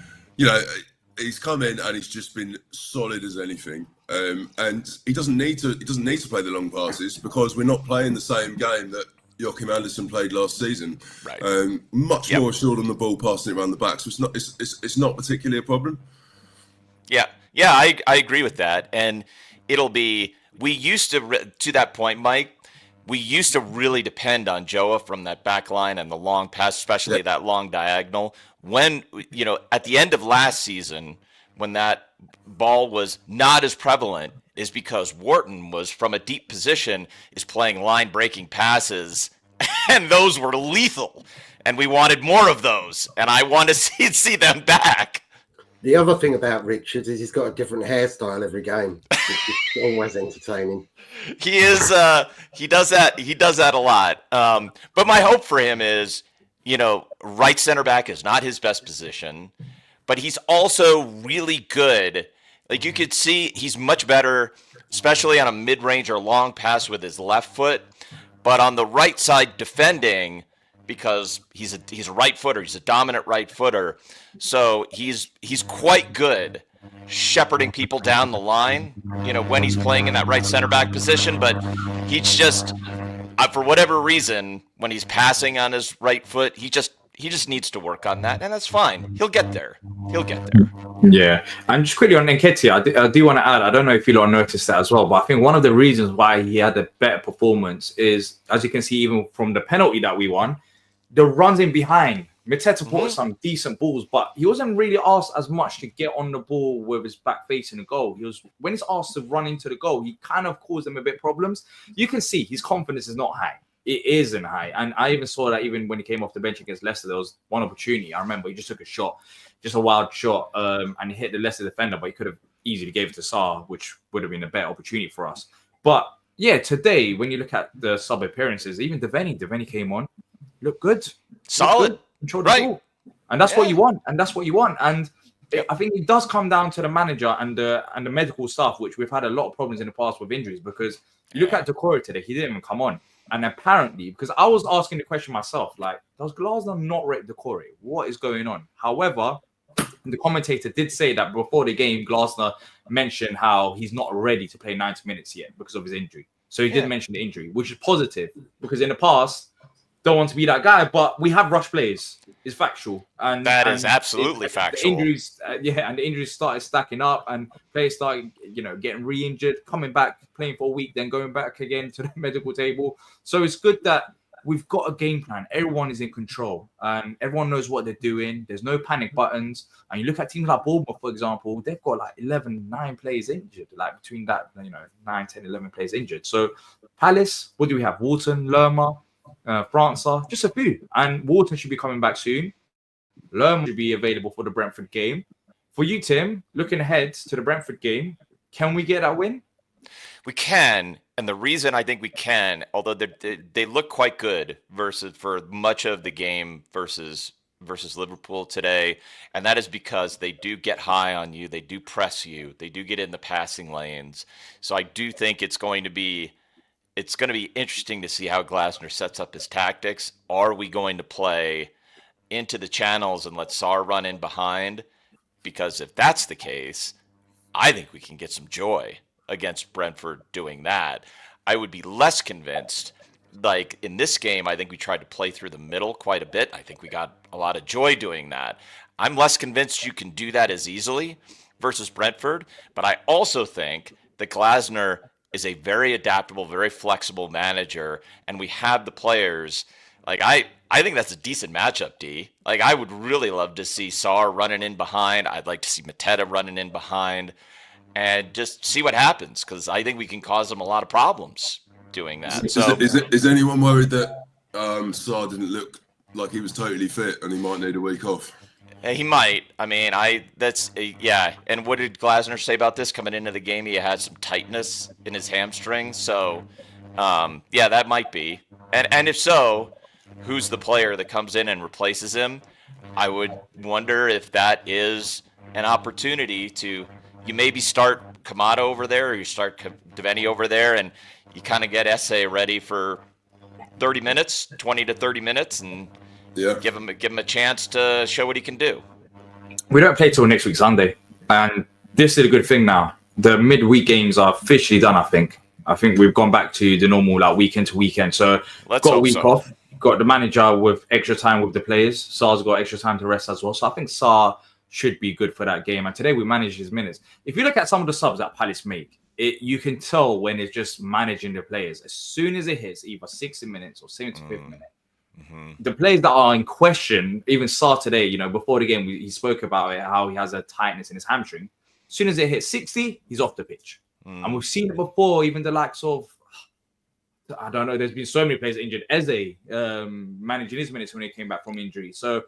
he's come in and he's just been solid as anything. And he doesn't need to play the long passes, because we're not playing the same game that Joachim Andersen played last season. Right. Much more assured on the ball, passing it around the back. So it's not particularly a problem. Yeah, I agree with that. And we used to that point, Mike, we used to really depend on Joa from that back line and the long pass, especially that long diagonal. When, at the end of last season, when that ball was not as prevalent, is because Wharton was from a deep position, is playing line breaking passes, and those were lethal. And we wanted more of those. And I want to see them back. The other thing about Richards is he's got a different hairstyle every game. It's always entertaining. He does that a lot. But my hope for him is, right center back is not his best position, but he's also really good. Like you could see he's much better, especially on a mid-range or long pass with his left foot. But on the right side defending, because he's a right footer, he's a dominant right footer. So he's quite good shepherding people down the line, when he's playing in that right center back position. But he's just, for whatever reason, when he's passing on his right foot, he just needs to work on that, and that's fine. He'll get there. Yeah, and just quickly on Nketiah, I do want to add, I don't know if you lot noticed that as well, but I think one of the reasons why he had a better performance is, as you can see, even from the penalty that we won, the runs in behind. Mateta brought some decent balls, but he wasn't really asked as much to get on the ball with his back facing the goal. When he's asked to run into the goal, he kind of caused them a bit problems. You can see his confidence is not high. It isn't high. And I even saw that even when he came off the bench against Leicester, there was one opportunity. I remember he just took a shot, just a wild shot, and he hit the Leicester defender, but he could have easily gave it to Sarr, which would have been a better opportunity for us. But yeah, today, when you look at the sub appearances, even Devaney came on, looked good. Solid. Control the ball. And that's what you want. And I think it does come down to the manager and the medical staff, which we've had a lot of problems in the past with injuries, because you look at Decore today, he didn't even come on. And apparently, because I was asking the question myself, like, does Glasner not rate Decore? What is going on? However, the commentator did say that before the game, Glasner mentioned how he's not ready to play 90 minutes yet because of his injury. So he did mention the injury, which is positive, because in the past, don't want to be that guy, but we have rush plays. It's factual, and that is absolutely factual. The injuries, and the injuries started stacking up, and players started, getting re-injured, coming back, playing for a week, then going back again to the medical table. So it's good that we've got a game plan. Everyone is in control, and everyone knows what they're doing. There's no panic buttons. And you look at teams like Bournemouth, for example, they've got like 9 players injured, like between that, 9, 10, 11 players injured. So Palace, what do we have? Wharton, Lerma, Franca, just a few. And Wharton should be coming back soon. Lerma should be available for the Brentford game. For you, Tim, looking ahead to the Brentford game, can we get that win? We can. And the reason I think we can, although they look quite good for much of the game versus Liverpool today, and that is because they do get high on you, they do press you, they do get in the passing lanes. So I do think it's going to be interesting to see how Glasner sets up his tactics. Are we going to play into the channels and let Sarr run in behind? Because if that's the case, I think we can get some joy against Brentford doing that. I would be less convinced. Like in this game, I think we tried to play through the middle quite a bit. I think we got a lot of joy doing that. I'm less convinced you can do that as easily versus Brentford, but I also think that Glasner is a very adaptable, very flexible manager, and we have the players. Like I think that's a decent matchup, D. Like I would really love to see Sarr running in behind. I'd like to see Mateta running in behind, and just see what happens, because I think we can cause them a lot of problems doing that. So is anyone worried that Sarr didn't look like he was totally fit and he might need a week off? He might. I mean, yeah. And what did Glasner say about this? Coming into the game, he had some tightness in his hamstring. So, yeah, that might be. And if so, who's the player that comes in and replaces him? I would wonder if that is an opportunity to, you maybe start Kamada over there, or you start Devaney over there, and you kind of get Esse ready for 30 minutes, 20 to 30 minutes, and give him a chance to show what he can do. We don't play till next week Sunday, and this is a good thing now. The midweek games are officially done. I think we've gone back to the normal like weekend to weekend. So got a week off. Got the manager with extra time with the players. Sarr's got extra time to rest as well. So I think Sarr should be good for that game. And today we managed his minutes. If you look at some of the subs that Palace make, you can tell when it's just managing the players. As soon as it hits either 60 minutes or 75th minute, the players that are in question, even Sarr today, before the game, he spoke about it, how he has a tightness in his hamstring. As soon as it hits 60, he's off the pitch. And we've seen it before, even the likes of, I don't know, there's been so many players injured. Esse managing his minutes when he came back from injury. So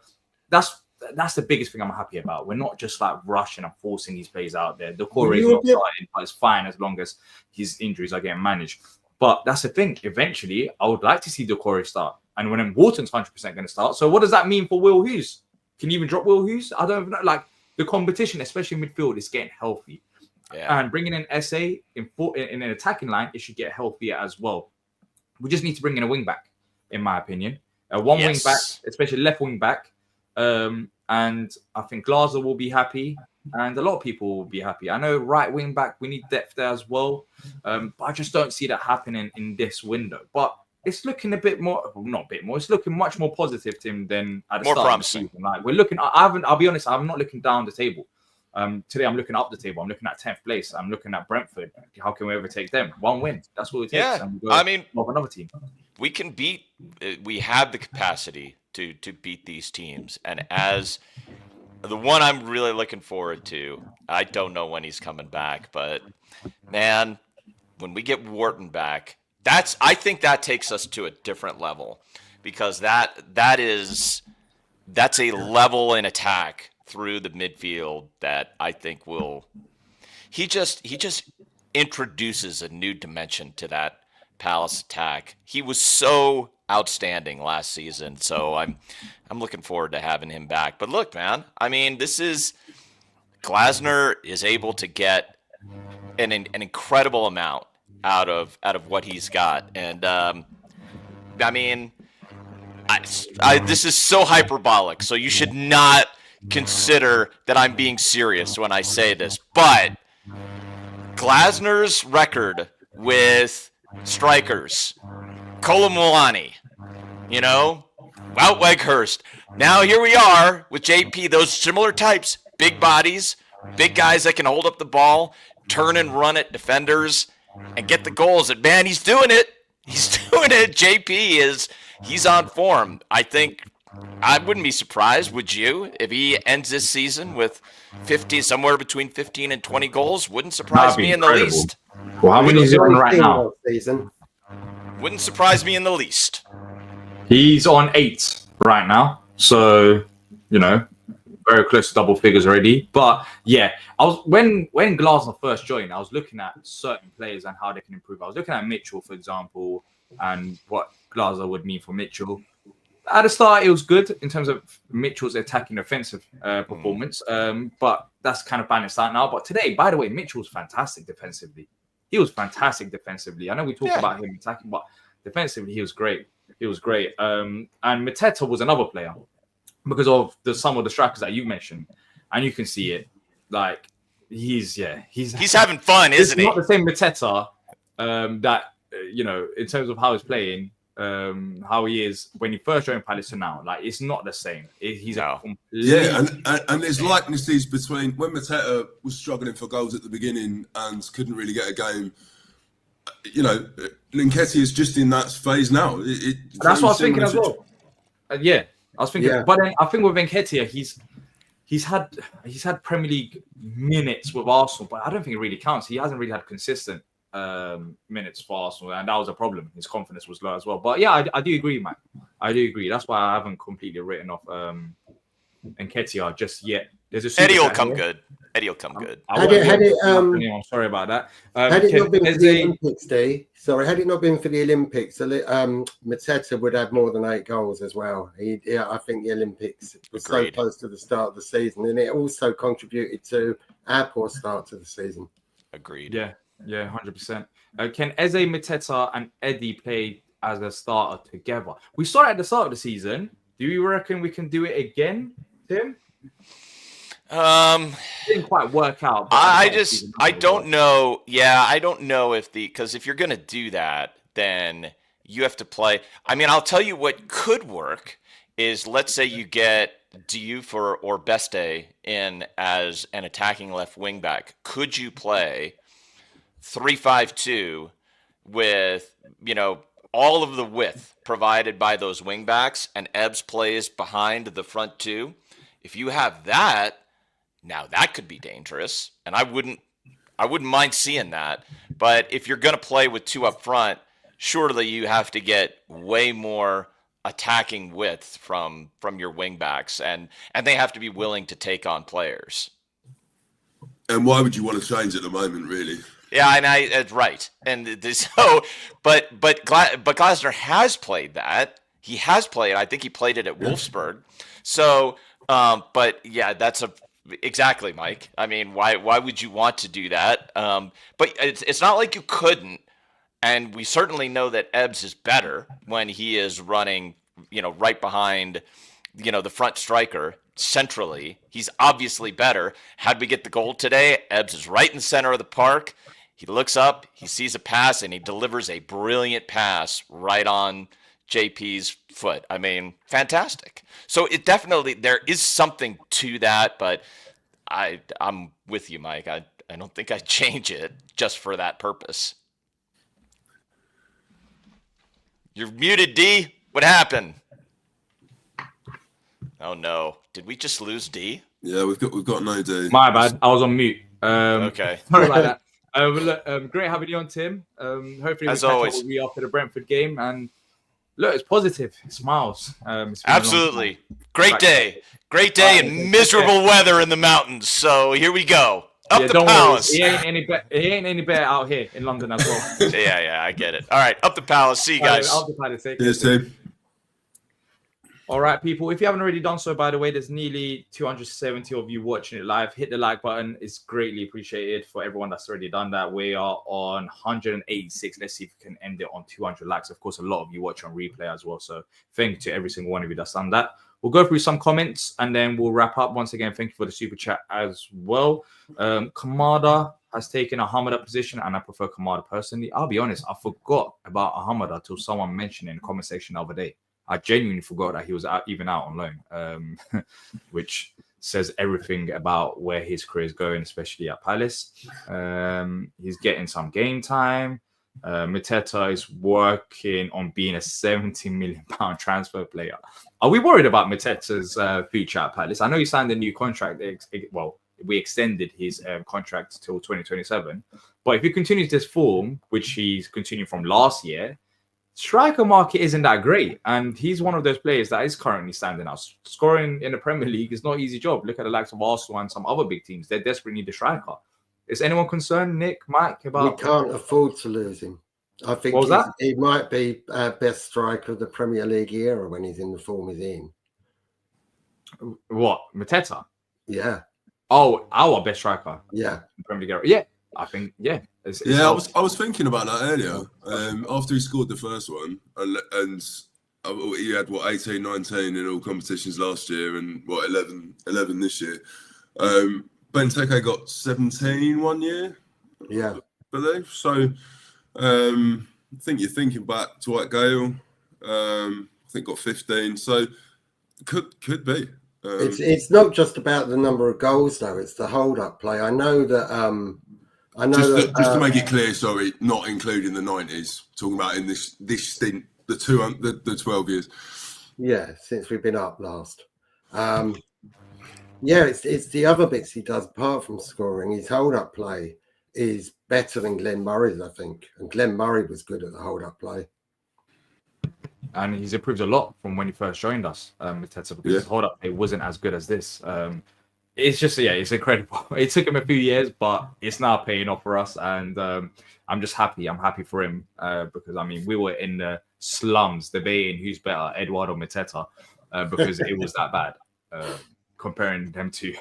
that's the biggest thing I'm happy about. We're not just like rushing and forcing these players out there. The core is not starting, but it's fine as long as his injuries are getting managed. But that's the thing. Eventually, I would like to see Decore start. And when Wharton's 100% going to start. So what does that mean for Will Hughes? Can you even drop Will Hughes? I don't know. Like, the competition, especially midfield, is getting healthy. Yeah. And bringing in Esse in an attacking line, it should get healthier as well. We just need to bring in a wing back, in my opinion. One wing back, especially left wing back. And I think Glazer will be happy. And a lot of people will be happy. I know right wing back, we need depth there as well. But I just don't see that happening in this window. But it's looking a bit more, well, not a bit more. It's looking much more positive, Tim, than at the More start promising. of the season. Like we're looking. I'll be honest. I'm not looking down the table. Today I'm looking up the table. I'm looking at 10th place. I'm looking at Brentford. How can we overtake them? One win. That's what it takes. Yeah. And we go I mean, of another team. we can beat. We have the capacity to beat these teams. And as the one I'm really looking forward to, I don't know when he's coming back, but man, when we get Wharton back, I think that takes us to a different level, because that's a level in attack through the midfield that I think he just introduces a new dimension to that Palace attack. He was so outstanding last season, so I'm looking forward to having him back. But look, man, I mean, Glasner is able to get an incredible amount out of what he's got, and I mean, this is so hyperbolic, so you should not consider that I'm being serious when I say this, but Glasner's record with strikers, Kolomwani, Wout Weghorst. Now here we are with JP, those similar types, big bodies, big guys that can hold up the ball, turn and run at defenders, and get the goals. And man, he's doing it. He's doing it. He's on form. I think I wouldn't be surprised, would you, if he ends this season with somewhere between 15 and 20 goals? Wouldn't surprise me in the least. Well, how many is he on right now? Wouldn't surprise me in the least. He's on 8 right now. So, very close to double figures already. But yeah, I was when Glasner first joined, I was looking at certain players and how they can improve. I was looking at Mitchell, for example, and what Glasner would mean for Mitchell. At the start, it was good in terms of Mitchell's attacking offensive performance, but that's kind of balanced out now. But today, by the way, Mitchell was fantastic defensively. He was fantastic defensively. I know we talk about him attacking, but defensively, he was great. He was great. And Mateta was another player because of some of the strikers that you mentioned, and you can see it. Like he's having fun, isn't he? Not the same Mateta that in terms of how he's playing. How he is when he first joined Palace to now, like it's not the same. He's and there's likenesses between when Mateta was struggling for goals at the beginning and couldn't really get a game. Nketiah is just in that phase now. That's what I was thinking as well. I was thinking, but then I think with Nketiah, he's had Premier League minutes with Arsenal, but I don't think it really counts. He hasn't really had consistent minutes for Arsenal, and that was a problem. His confidence was low as well. But yeah, I do agree, man. I do agree. That's why I haven't completely written off Nketiah just yet. Eddie will come good. I'm sorry about that. Had it not been for the Olympics, had it not been for the Olympics, Mateta would have more than 8 goals as well. I think the Olympics was so close to the start of the season, and it also contributed to our poor start to the season. Agreed. Yeah, 100%. Can Eze, Mateta, and Eddie play as a starter together? We saw it at the start of the season. Do you reckon we can do it again, Tim? Didn't quite work out. I don't know. Yeah, I don't know because if you're going to do that, then you have to play. I mean, I'll tell you what could work is let's say you get Diouf or Beste in as an attacking left wing back. Could you play 3-5-2 with, all of the width provided by those wing backs and Ebbs plays behind the front two? If you have that, now that could be dangerous, and I wouldn't mind seeing that. But if you're going to play with 2 up front, surely you have to get way more attacking width from your wing backs, and they have to be willing to take on players. And why would you want to change at the moment, really? Yeah, and right. And but Glasner has played that. He has played. I think he played it at Wolfsburg. So, but yeah, that's Exactly, Mike. I mean, why would you want to do that? But it's not like you couldn't. And we certainly know that Ebbs is better when he is running, right behind, the front striker centrally. He's obviously better. How'd we get the goal today? Ebbs is right in the center of the park. He looks up, he sees a pass, and he delivers a brilliant pass right on JP's foot. I mean, fantastic. So it definitely, there is something to that, but I'm with you, Mike. I don't think I'd change it just for that purpose. You're muted, D. What happened? Oh no! Did we just lose D? Yeah, we've got no D. My bad. I was on mute. Okay. Sorry about that. Look, great having you on, Tim. Hopefully, As we catch always, up with you after the Brentford game. And look, it's positive. It smiles. It's been absolutely great day. Great day and miserable weather in the mountains. So here we go. Up the Palace. He ain't any better out here in London as well. Yeah, I get it. All right, up the Palace. See you guys. Up the Palace. Yes, Tim. All right, people. If you haven't already done so, by the way, there's nearly 270 of you watching it live. Hit the like button. It's greatly appreciated for everyone that's already done that. We are on 186. Let's see if we can end it on 200 likes. Of course, a lot of you watch on replay as well. So thank you to every single one of you that's done that. We'll go through some comments and then we'll wrap up. Once again, thank you for the super chat as well. Kamada has taken a Hamada position, and I prefer Kamada personally. I'll be honest, I forgot about Hamada until someone mentioned it in the comment section the other day. I genuinely forgot that he was out on loan, which says everything about where his career is going, especially at Palace. He's getting some game time. Mateta is working on being a £70 million transfer player. Are we worried about Mateta's future at Palace? I know he signed a new contract. We extended his contract till 2027. But if he continues this form, which he's continuing from last year, striker market isn't that great, and he's one of those players that is currently standing out. Scoring in the Premier League is not an easy job. Look at the likes of Arsenal and some other big teams. They desperately need a striker. Is anyone concerned, Nick, Mike, about... We can't afford to lose him. I think he might be our best striker of the Premier League era when he's in the form he's in. What, Mateta? Yeah. Oh, our best striker? Yeah. Premier League era. Yeah, I think, yeah. I was thinking about that earlier. After he scored the first one, and he had 18, 19 in all competitions last year, and 11 this year. Benteke got 17 one year. Yeah, I believe so. I think you're thinking back to Dwight Gale. I think got 15. So could be. It's not just about the number of goals though. It's the hold-up play. I know that. Just to make it clear, sorry, not including the 90s. Talking about in this stint, the 12 years. Yeah, since we've been up last. Yeah, it's the other bits he does apart from scoring. His hold-up play is better than Glenn Murray's, I think. And Glenn Murray was good at the hold-up play. And he's improved a lot from when he first joined us, Mateta, because his hold-up play wasn't as good as this. It's just, it's incredible. It took him a few years, but it's now paying off for us. And I'm just happy. I'm happy for him because, I mean, we were in the slums debating who's better, Edward or Mateta, because it was that bad, comparing them two.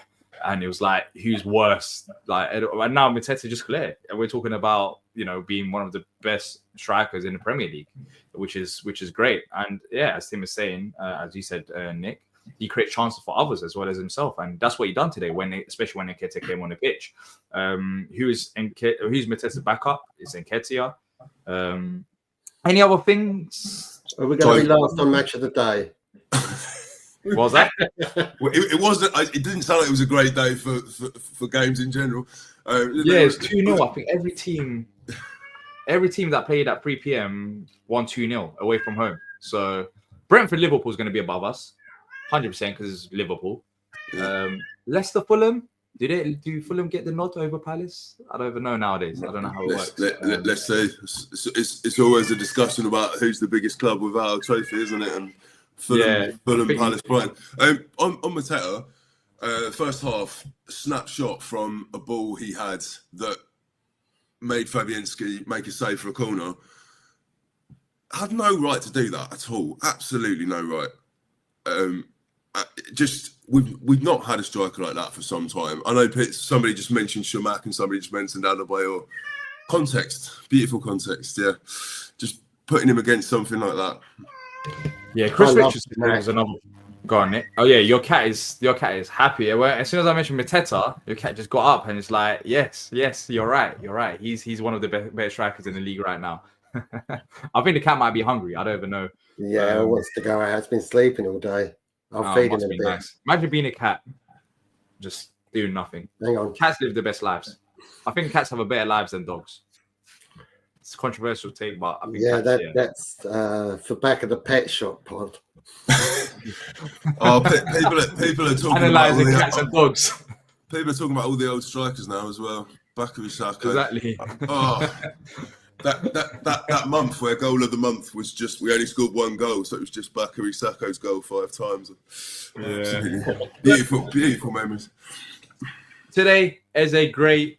And it was like, who's worse? And now Mateta just cleared. And we're talking about, being one of the best strikers in the Premier League, which is great. And yeah, as Tim is saying, as you said, Nick, he creates chances for others as well as himself, and that's what he done today. Especially when Nketiah came on the pitch. Who's Mateta's backup? It's Nketiah. Any other things? Are we going to be last on match of the day? What was that? It wasn't. It didn't sound like it was a great day for games in general. It's 2-0. I think every team that played at 3 p.m. won 2-0 away from home. So Brentford Liverpool is going to be above us, 100% because it's Liverpool. Leicester Fulham. Do Fulham get the nod over Palace? I don't even know nowadays. I don't know how it works. Let's say it's always a discussion about who's the biggest club without a trophy, isn't it? And Fulham, Palace, Brighton. On Mateta, first half, snapshot from a ball he had that made Fabianski make a save for a corner. Had no right to do that at all. Absolutely no right. Just we've not had a striker like that for some time. I know somebody just mentioned Shamak and somebody just mentioned Adebayor. Context, beautiful context. Yeah, just putting him against something like that. Yeah, Chris I love Richardson Mac. was another. Go on, Nick. Oh yeah, your cat is happy. Well, as soon as I mentioned Mateta, your cat just got up and it's like, yes, you're right. He's one of the best strikers in the league right now. I think the cat might be hungry. I don't even know. Yeah, wants to go out. It's been sleeping all day. I'll feed him Must in a be bit. nice. Imagine being a cat, just doing nothing. Hang on. Cats live the best lives. I think cats have a better lives than dogs. It's a controversial take, but I think that's for back of the pet shop pod. Oh, people are talking analyzing about cats and dogs. People are talking about all the old strikers now as well. Bakary Saka. Exactly. Oh, that month where goal of the month was just we only scored one goal, so it was just Bakary Saka's goal 5 times. Beautiful memories. Today is a great.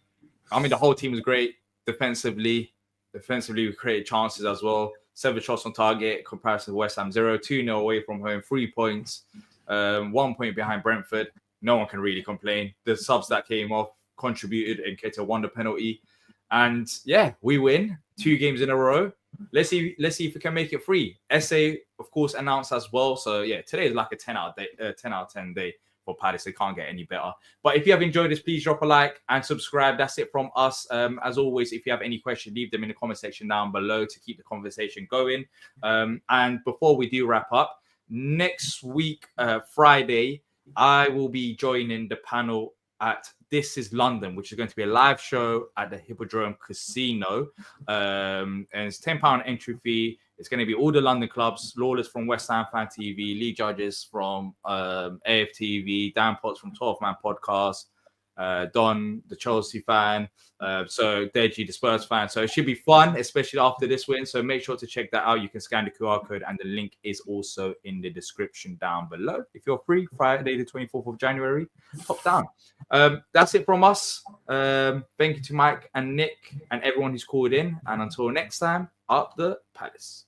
I mean, the whole team was great defensively. Defensively, we created chances as well. 7 shots on target, comparison to West Ham 0-2-0 away from home, 3 points, 1 point behind Brentford. No one can really complain. The subs that came off contributed and Keita won the penalty. And yeah, we win 2 games in a row. Let's see if we can make it 3. Esse, of course, announced as well. So yeah, today is like a 10 out of 10 day for Palace. They can't get any better. But if you have enjoyed this, please drop a like and subscribe. That's it from us. As always, if you have any questions, leave them in the comment section down below to keep the conversation going. And before we do wrap up, next week, Friday, I will be joining the panel at This Is London, which is going to be a live show at the Hippodrome Casino. And it's £10 entry fee. It's going to be all the London clubs, Lawless from West Ham Fan TV, Lee Judges from AFTV, Dan Potts from 12 Man Podcast, Don, the Chelsea fan, so Deji, the Spurs fan. So it should be fun, especially after this win. So make sure to check that out. You can scan the QR code and the link is also in the description down below. If you're free, Friday the 24th of January, pop down. That's it from us. Thank you to Mike and Nick and everyone who's called in. And until next time, up the Palace.